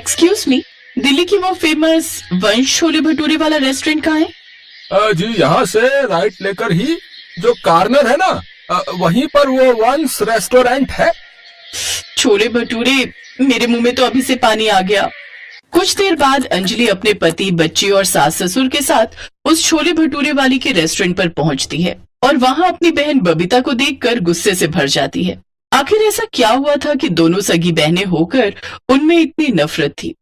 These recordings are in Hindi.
एक्सक्यूज मी, दिल्ली की वो फेमस वंश छोले भटूरे वाला रेस्टोरेंट कहाँ है? जी यहाँ से राइट लेकर ही जो कॉर्नर है ना, वहीं पर वो वंश रेस्टोरेंट है। छोले भटूरे, मेरे मुंह में तो अभी से पानी आ गया। कुछ देर बाद अंजलि अपने पति, बच्चे और सास ससुर के साथ उस छोले भटूरे वाली के रेस्टोरेंट पर पहुंचती है और वहां अपनी बहन बबीता को देखकर गुस्से से भर जाती है। आखिर ऐसा क्या हुआ था कि दोनों सगी बहनें होकर उनमें इतनी नफरत थी?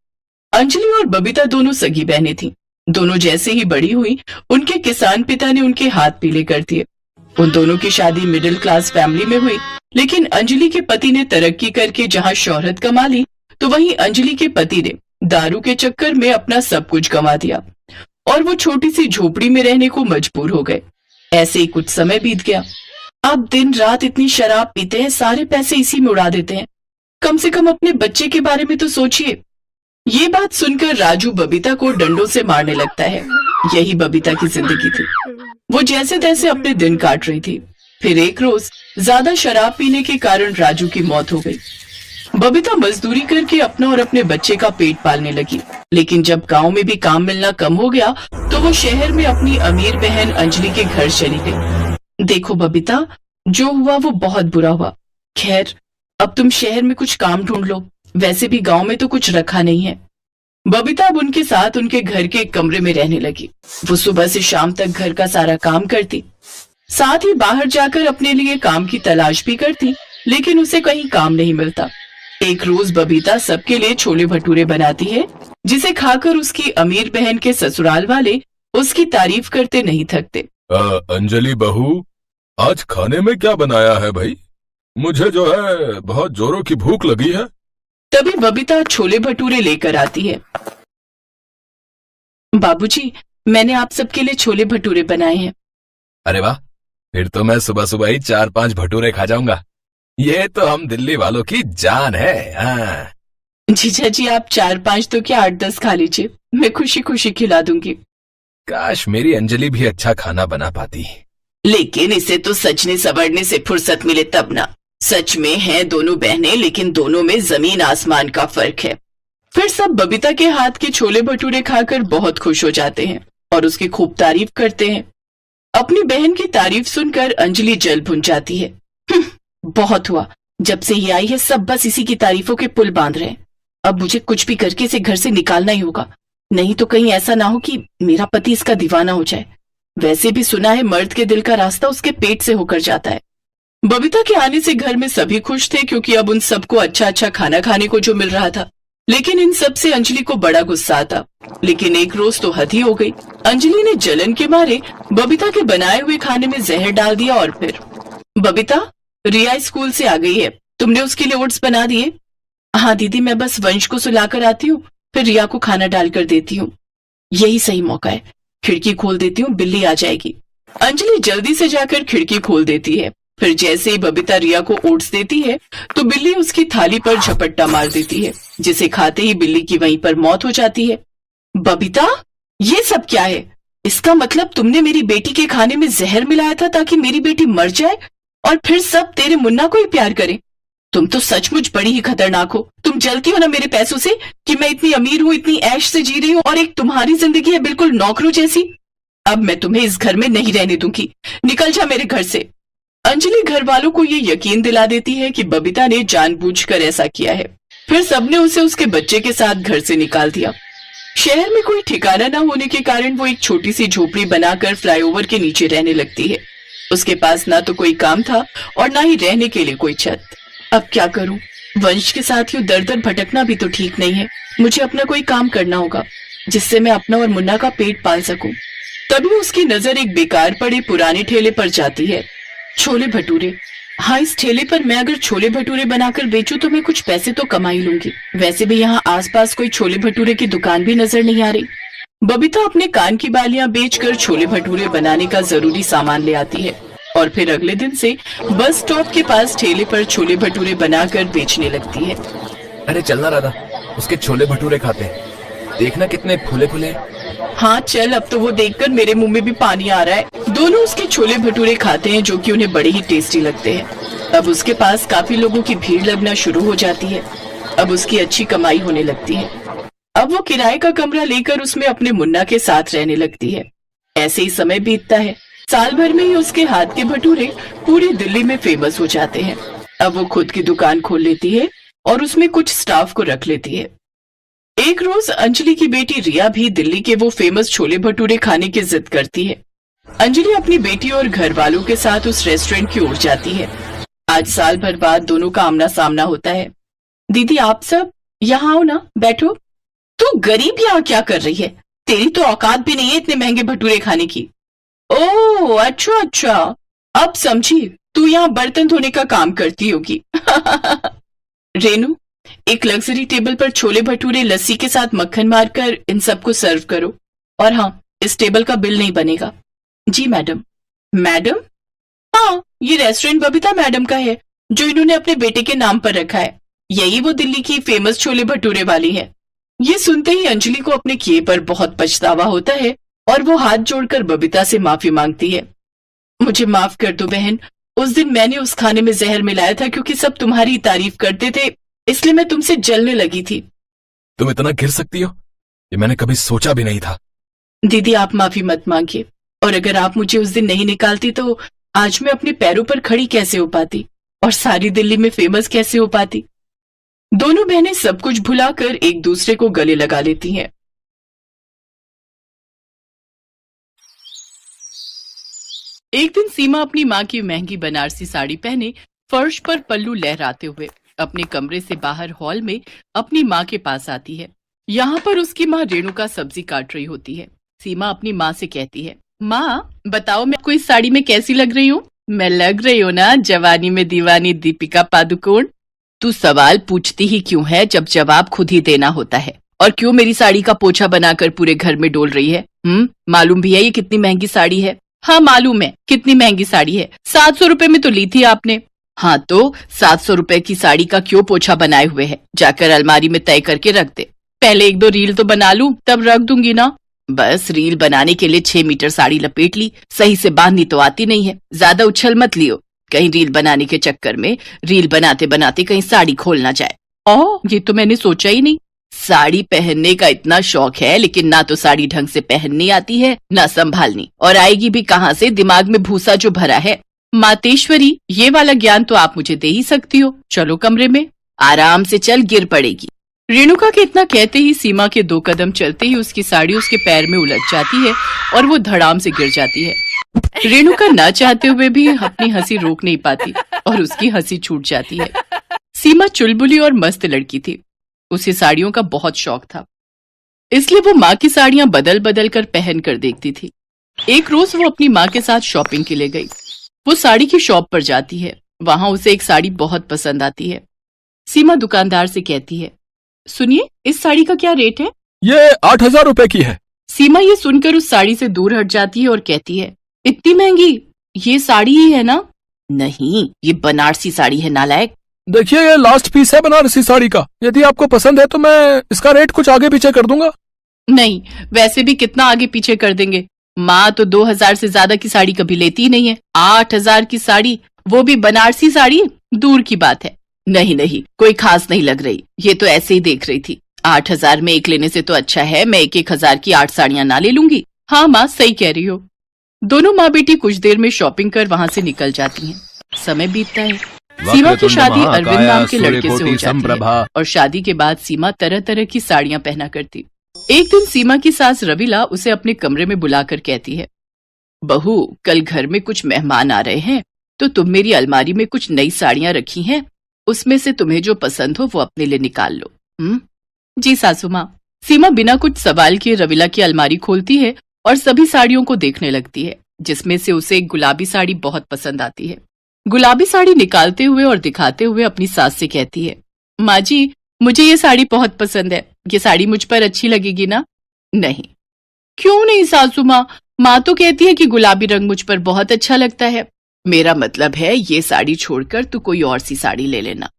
अंजलि और बबीता दोनों सगी बहनें थीं। दोनों जैसे ही बड़ी हुई, उनके किसान पिता ने उनके हाथ पीले कर दिए। उन दोनों की शादी मिडिल क्लास फैमिली में हुई, लेकिन अंजलि के पति ने तरक्की करके जहां शोहरत कमा ली, तो वहीं अंजलि के पति ने दारू के चक्कर में अपना सब कुछ गंवा दिया और वो छोटी सी झोपड़ी में रहने को मजबूर हो गए। ऐसे ही कुछ समय बीत गया। अब दिन रात इतनी शराब पीते हैं, सारे पैसे इसी में उड़ा देते हैं। कम से कम अपने बच्चे के बारे में तो सोचिए। ये बात सुनकर राजू बबीता को डंडों से मारने लगता है। यही बबीता की जिंदगी थी। वो जैसे तैसे अपने दिन काट रही थी। फिर एक रोज ज्यादा शराब पीने के कारण राजू की मौत हो गई। बबीता मजदूरी करके अपना और अपने बच्चे का पेट पालने लगी, लेकिन जब गांव में भी काम मिलना कम हो गया तो वो शहर में अपनी अमीर बहन अंजलि के घर चली गई। देखो बबीता, जो हुआ वो बहुत बुरा हुआ। खैर, अब तुम शहर में कुछ काम ढूंढ लो, वैसे भी गांव में तो कुछ रखा नहीं है। बबीता अब उनके साथ उनके घर के एक कमरे में रहने लगी। वो सुबह से शाम तक घर का सारा काम करती, साथ ही बाहर जाकर अपने लिए काम की तलाश भी करती, लेकिन उसे कहीं काम नहीं मिलता। एक रोज बबीता सबके लिए छोले भटूरे बनाती है, जिसे खाकर उसकी अमीर बहन के ससुराल वाले उसकी तारीफ करते नहीं थकते। अंजलि बहू, आज खाने में क्या बनाया है भाई? मुझे जो है बहुत जोरों की भूख लगी है। तभी बबीता छोले भटूरे लेकर आती है। बाबूजी, मैंने आप सबके लिए छोले भटूरे बनाए हैं। अरे वाह, फिर तो मैं सुबह सुबह ही 4-5 भटूरे खा जाऊंगा। ये तो हम दिल्ली वालों की जान है। हाँ। जीजा जी, आप 4-5 तो क्या 8-10 खा लीजिए, मैं खुशी खुशी खिला दूंगी। काश मेरी अंजलि भी अच्छा खाना बना पाती। लेकिन इसे तो सजने संवरने से फुर्सत मिले तब ना। सच में हैं दोनों बहनें, लेकिन दोनों में जमीन आसमान का फर्क है। फिर सब बबीता के हाथ के छोले भटूरे खाकर बहुत खुश हो जाते हैं और उसकी खूब तारीफ करते हैं। अपनी बहन की तारीफ सुनकर अंजलि जल भुन जाती है। बहुत हुआ, जब से ये आई है सब बस इसी की तारीफों के पुल बांध रहे हैं। अब मुझे कुछ भी करके इसे घर से निकालना ही होगा, नहीं तो कहीं ऐसा ना हो कि मेरा पति इसका दीवाना हो जाए। वैसे भी सुना है मर्द के दिल का रास्ता उसके पेट से होकर जाता है। बबीता के आने से घर में सभी खुश थे, क्योंकि अब उन सबको अच्छा अच्छा खाना खाने को जो मिल रहा था। लेकिन इन सब से अंजलि को बड़ा गुस्सा आता। लेकिन एक रोज तो हद ही हो गई। अंजलि ने जलन के मारे बबीता के बनाए हुए खाने में जहर डाल दिया और फिर, बबीता, रिया स्कूल से आ गई है, तुमने उसके लिए ओट्स बना दिए? हाँ दीदी, मैं बस वंश को सुलाकर आती हूँ, फिर रिया को खाना डालकर देती हूँ। यही सही मौका है, खिड़की खोल देती हूँ, बिल्ली आ जाएगी। अंजलि जल्दी से जाकर खिड़की खोल देती है। फिर जैसे ही बबीता रिया को ओट्स देती है तो बिल्ली उसकी थाली पर झपट्टा मार देती है, जिसे खाते ही बिल्ली की वहीं पर मौत हो जाती है। बबीता, ये सब क्या है? इसका मतलब तुमने मेरी बेटी के खाने में जहर मिलाया था ताकि मेरी बेटी मर जाए और फिर सब तेरे मुन्ना को ही प्यार करे। तुम तो सचमुच बड़ी ही खतरनाक हो। तुम जलती हो ना मेरे पैसों से कि मैं इतनी अमीर हूँ, इतनी ऐश से जी रही हूँ, और एक तुम्हारी जिंदगी है बिल्कुल नौकरों जैसी। अब मैं तुम्हें इस घर में नहीं रहने दूंगी, निकल जा मेरे घर से। अंजलि घर वालों को ये यकीन दिला देती है कि बबीता ने जानबूझकर ऐसा किया है। फिर सबने उसे उसके बच्चे के साथ घर से निकाल दिया। शहर में कोई ठिकाना न होने के कारण वो एक छोटी सी झोपड़ी बनाकर फ्लाईओवर के नीचे रहने लगती है। उसके पास ना तो कोई काम था और ना ही रहने के लिए कोई छत। अब क्या करूं? वंश के साथ यूं दर दर भटकना भी तो ठीक नहीं है। मुझे अपना कोई काम करना होगा जिससे मैं अपना और मुन्ना का पेट पाल सकूं। तभी उसकी नजर एक बेकार पड़े पुराने ठेले पर जाती है। छोले भटूरे। हाँ, इस ठेले पर मैं अगर छोले भटूरे बनाकर बेचूं तो मैं कुछ पैसे तो कमा ही लूंगी। वैसे भी यहाँ आसपास कोई छोले भटूरे की दुकान भी नजर नहीं आ रही। बबीता अपने कान की बालियां बेचकर छोले भटूरे बनाने का जरूरी सामान ले आती है और फिर अगले दिन से बस स्टॉप के पास ठेले पर छोले भटूरे बनाकर बेचने लगती है। अरे चलना राधा, उसके छोले भटूरे खाते हैं, देखना कितने फूले फूले। हाँ चल, अब तो वो देखकर मेरे मुंह में भी पानी आ रहा है। दोनों उसके छोले भटूरे खाते हैं जो कि उन्हें बड़े ही टेस्टी लगते हैं। अब उसके पास काफी लोगों की भीड़ लगना शुरू हो जाती है। अब उसकी अच्छी कमाई होने लगती है। अब वो किराए का कमरा लेकर उसमें अपने मुन्ना के साथ रहने लगती है। ऐसे ही समय बीतता है। साल भर में ही उसके हाथ के भटूरे पूरी दिल्ली में फेमस हो जाते हैं। अब वो खुद की दुकान खोल लेती है और उसमें कुछ स्टाफ को रख लेती है। एक रोज अंजलि की बेटी रिया भी दिल्ली के वो फेमस छोले भटूरे खाने की जिद करती है। अंजलि अपनी बेटी और घर वालों के साथ उस रेस्टोरेंट की ओर जाती है। आज साल भर बाद दोनों का आमना सामना होता है। दीदी आप सब यहाँ आओ ना, बैठो। तू गरीब यहाँ क्या कर रही है? तेरी तो औकात भी नहीं है इतने महंगे भटूरे खाने की। ओह अच्छा अच्छा, अब समझी, तू यहाँ बर्तन धोने का काम करती होगी। रेनू, एक लग्जरी टेबल पर छोले भटूरे लस्सी के साथ मक्खन मारकर इन सबको सर्व करो। और हाँ, इस टेबल का बिल नहीं बनेगा। जी मैडम। मैडम? हाँ, ये रेस्टोरेंट बबीता मैडम का है, जो इन्होंने अपने बेटे के नाम पर रखा है। यही वो दिल्ली की फेमस छोले भटूरे वाली है। ये सुनते ही अंजलि को अपने किए पर बहुत पछतावा होता है और वो हाथ जोड़कर बबीता से माफी मांगती है। मुझे माफ कर दो बहन, उस दिन मैंने उस खाने में जहर मिलाया था क्योंकि सब तुम्हारी तारीफ करते थे, इसलिए मैं तुमसे जलने लगी थी। तुम इतना गिर सकती हो, ये मैंने कभी सोचा भी नहीं था। दीदी आप माफी मत मांगिए, और अगर आप मुझे उस दिन नहीं निकालती तो आज मैं अपने पैरों पर खड़ी कैसे हो पाती और सारी दिल्ली में फेमस कैसे हो पाती। दोनों बहनें सब कुछ भुलाकर एक दूसरे को गले लगा लेती हैं। एक दिन सीमा अपनी माँ की महंगी बनारसी साड़ी पहने फर्श पर पल्लू लहराते हुए अपने कमरे से बाहर हॉल में अपनी माँ के पास आती है। यहाँ पर उसकी माँ रेणुका सब्जी काट रही होती है। सीमा अपनी माँ से कहती है, माँ बताओ मैं आपको इस साड़ी में कैसी लग रही हूँ? मैं लग रही हूँ ना जवानी में दीवानी दीपिका पादुकोण? तू सवाल पूछती ही क्यों है जब जवाब खुद ही देना होता है? और क्यों मेरी साड़ी का पोछा बनाकर पूरे घर में डोल रही है? मालूम भी है ये कितनी महंगी साड़ी है? हाँ मालूम है कितनी महंगी साड़ी है, 700 रुपए में तो ली थी आपने। हाँ तो 700 रुपए की साड़ी का क्यों पोछा बनाए हुए है? जाकर अलमारी में तय करके रख दे। पहले 1-2 रील तो बना लूं तब रख दूंगी ना। बस रील बनाने के लिए 6 मीटर साड़ी लपेट ली, सही से बांधनी तो आती नहीं है। ज्यादा उछल मत लियो, कहीं रील बनाने के चक्कर में रील बनाते बनाते कहीं साड़ी खोल ना जाए। ओह ये तो मैंने सोचा ही नहीं। साड़ी पहनने का इतना शौक है, लेकिन ना तो साड़ी ढंग से पहननी आती है ना संभालनी, और आएगी भी कहाँ से? दिमाग में भूसा जो भरा है। मातेश्वरी, ये वाला ज्ञान तो आप मुझे दे ही सकती हो। चलो कमरे में, आराम से चल, गिर पड़ेगी। रेणुका के इतना कहते ही सीमा के 2 कदम चलते ही उसकी साड़ी उसके पैर में उलझ जाती है और वो धड़ाम से गिर जाती है। रेणुका ना चाहते हुए भी अपनी हंसी रोक नहीं पाती और उसकी हंसी छूट जाती है। सीमा चुलबुली और मस्त लड़की थी, उसे साड़ियों का बहुत शौक था, इसलिए वो माँ की साड़ियां बदल बदल कर पहन कर देखती थी। एक रोज वो अपनी माँ के साथ शॉपिंग के लिए गई। वो साड़ी की शॉप पर जाती है, वहां उसे एक साड़ी बहुत पसंद आती है। सीमा दुकानदार से कहती है, सुनिए इस साड़ी का क्या रेट है? ये 8,000 रुपए की है। सीमा ये सुनकर उस साड़ी से दूर हट जाती है और कहती है, इतनी महंगी? ये साड़ी ही है ना? नहीं, ये बनारसी साड़ी है नालायक। देखिए ये लास्ट पीस है बनारसी साड़ी का, यदि आपको पसंद है तो मैं इसका रेट कुछ आगे पीछे कर दूंगा। नहीं, वैसे भी कितना आगे पीछे कर देंगे? माँ तो 2,000 से ज्यादा की साड़ी कभी लेती ही नहीं है। 8,000 की साड़ी, वो भी बनारसी साड़ी, दूर की बात है। नहीं नहीं, कोई खास नहीं लग रही, ये तो ऐसे ही देख रही थी। 8,000 में एक लेने से तो अच्छा है मैं 1,000 की 8 साड़ियां ना ले लूंगी। हाँ माँ सही कह रही हो। दोनों माँ बेटी कुछ देर में शॉपिंग कर वहाँ से निकल जाती हैं। समय बीतता है। सीमा की शादी अरविंद नाम के लड़के से हो जाती है और शादी के बाद सीमा तरह तरह की साड़ियां पहना करती। एक दिन सीमा की सास रविला उसे अपने कमरे में बुलाकर कहती है, बहू कल घर में कुछ मेहमान आ रहे हैं, तो तुम मेरी अलमारी में कुछ नई साड़ियां रखी हैं, उसमें से तुम्हें जो पसंद हो वो अपने लिए निकाल लो। जी सासू माँ। सीमा बिना कुछ सवाल किए रविला की अलमारी खोलती है और सभी साड़ियों को देखने लगती है, जिसमें से उसे एक गुलाबी साड़ी बहुत पसंद आती है। गुलाबी साड़ी निकालते हुए और दिखाते हुए अपनी सास से कहती है, माँ जी मुझे ये साड़ी बहुत पसंद है, ये साड़ी मुझ पर अच्छी लगेगी ना? नहीं। क्यों नहीं सासू माँ? माँ तो कहती है कि गुलाबी रंग मुझ पर बहुत अच्छा लगता है। मेरा मतलब है ये साड़ी छोड़कर तू कोई और सी साड़ी ले लेना।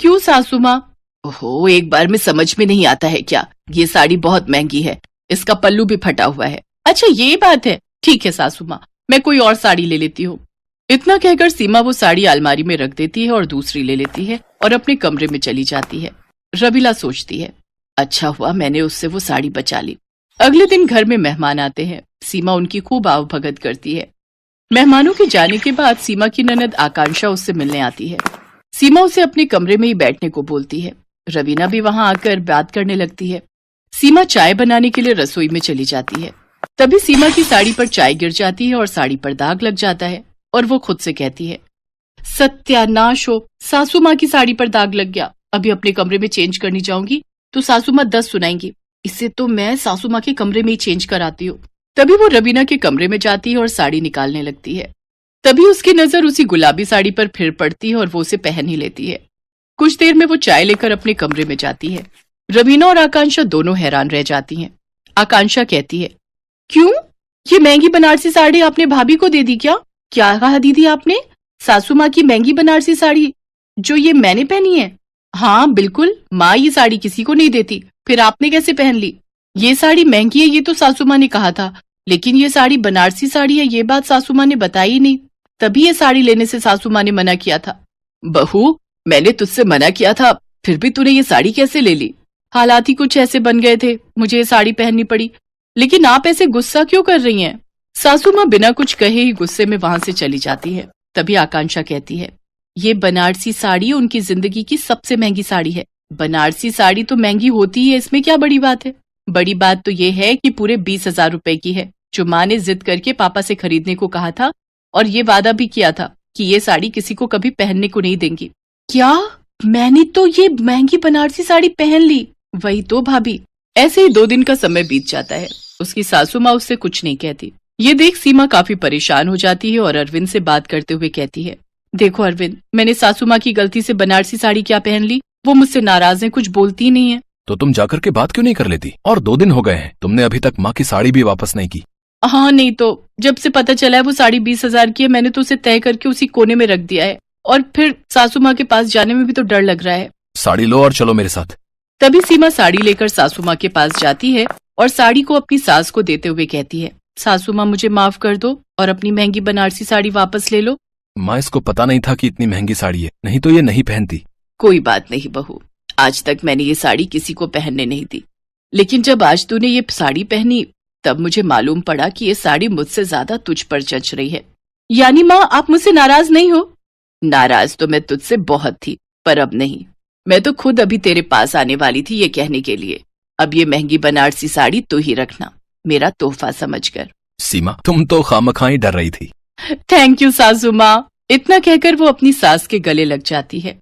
क्यों सासू माँ? ओहो, एक बार में समझ में नहीं आता है क्या? ये साड़ी बहुत महंगी है, इसका पल्लू भी फटा हुआ है। अच्छा ये बात है, ठीक है सासू माँ, मैं कोई और साड़ी ले लेती हूँ। इतना कहकर सीमा वो साड़ी अलमारी में रख देती है और दूसरी ले लेती है और अपने कमरे में चली जाती है। रविला सोचती है, अच्छा हुआ मैंने उससे वो साड़ी बचा ली। अगले दिन घर में मेहमान आते हैं। सीमा उनकी खूब आवभगत करती है। मेहमानों के जाने के बाद सीमा की ननद आकांक्षा उससे मिलने आती है। सीमा उसे अपने कमरे में ही बैठने को बोलती है। रवीना भी वहां आकर बात करने लगती है। सीमा चाय बनाने के लिए रसोई में चली जाती है। तभी सीमा की साड़ी पर चाय गिर जाती है और साड़ी पर दाग लग जाता है और वो खुद से कहती है, सत्यानाश हो, सासू माँ की साड़ी पर दाग लग गया। अभी अपने कमरे में चेंज करनी जाऊंगी तो सासू माँ 10 सुनाएंगी। इससे तो मैं सासू माँ के कमरे में ही चेंज कराती हूँ। तभी वो रवीना के कमरे में जाती है और साड़ी निकालने लगती है। तभी उसकी नजर उसी गुलाबी साड़ी पर फिर पड़ती है और वो उसे पहन ही लेती है। कुछ देर में वो चाय लेकर अपने कमरे में जाती है। रवीना और आकांक्षा दोनों हैरान रह जाती हैं। आकांक्षा कहती है, क्यों, ये महंगी बनारसी साड़ी आपने भाभी को दे दी क्या? क्या कहा दीदी आपने? सासू माँ की महंगी बनारसी साड़ी जो ये मैंने पहनी है? हाँ बिल्कुल, माँ ये साड़ी किसी को नहीं देती, फिर आपने कैसे पहन ली? ये साड़ी महंगी है ये तो सासू माँ ने कहा था, लेकिन ये साड़ी बनारसी साड़ी है ये बात सासू माँ ने बताई नहीं, तभी ये साड़ी लेने से सासू माँ ने मना किया था। बहू, मैंने तुझसे मना किया था, फिर भी तूने ये साड़ी कैसे ले ली? हालात ही कुछ ऐसे बन गए थे, मुझे ये साड़ी पहननी पड़ी। लेकिन आप ऐसे गुस्सा क्यों कर रही हैं? सासू माँ बिना कुछ कहे ही गुस्से में वहां से चली जाती है। तभी आकांक्षा कहती है, ये बनारसी साड़ी उनकी जिंदगी की सबसे महंगी साड़ी है। बनारसी साड़ी तो महंगी होती है, इसमें क्या बड़ी बात है? बड़ी बात तो ये है कि पूरे 20,000 रुपए की है, जो माँ ने जिद करके पापा से खरीदने को कहा था और ये वादा भी किया था कि ये साड़ी किसी को कभी पहनने को नहीं देंगी। क्या? मैंने तो ये महंगी बनारसी साड़ी पहन ली। वही तो भाभी। ऐसे ही 2 दिन का समय बीत जाता है। उसकी सासू माँ उससे कुछ नहीं कहती। ये देख सीमा काफी परेशान हो जाती है और अरविंद से बात करते हुए कहती है, देखो अरविंद, मैंने सासू माँ की गलती से बनारसी साड़ी क्या पहन ली, वो मुझसे नाराज है, कुछ बोलती ही नहीं है। तो तुम जाकर के बात क्यों नहीं कर लेती? और 2 दिन हो गए हैं, तुमने अभी तक माँ की साड़ी भी वापस नहीं की। हाँ नहीं तो, जब से पता चला है वो साड़ी 20,000 की है, मैंने तो उसे तय करके उसी कोने में रख दिया है, और फिर सासू माँ के पास जाने में भी तो डर लग रहा है। साड़ी लो और चलो मेरे साथ। तभी सीमा साड़ी लेकर सासू माँ के पास जाती है और साड़ी को अपनी सास को देते हुए कहती है, सासू माँ मुझे माफ कर दो और अपनी महंगी बनारसी साड़ी वापस ले लो। माँ, इसको पता नहीं था कि इतनी महंगी साड़ी है, नहीं तो ये नहीं पहनती। कोई बात नहीं बहू, आज तक मैंने ये साड़ी किसी को पहनने नहीं दी, लेकिन जब आज तूने ये साड़ी पहनी तब मुझे मालूम पड़ा कि ये साड़ी मुझसे ज्यादा तुझ पर जच रही है। यानी माँ, आप मुझसे नाराज नहीं हो? नाराज तो मैं तुझसे बहुत थी, पर अब नहीं। मैं तो खुद अभी तेरे पास आने वाली थी ये कहने के लिए। अब ये महंगी बनारसी साड़ी तू ही रखना, मेरा तोहफा समझकर। सीमा, तुम तो खामखाई डर रही थी। थैंक यू सासू माँ। इतना कहकर वो अपनी सास के गले लग जाती है।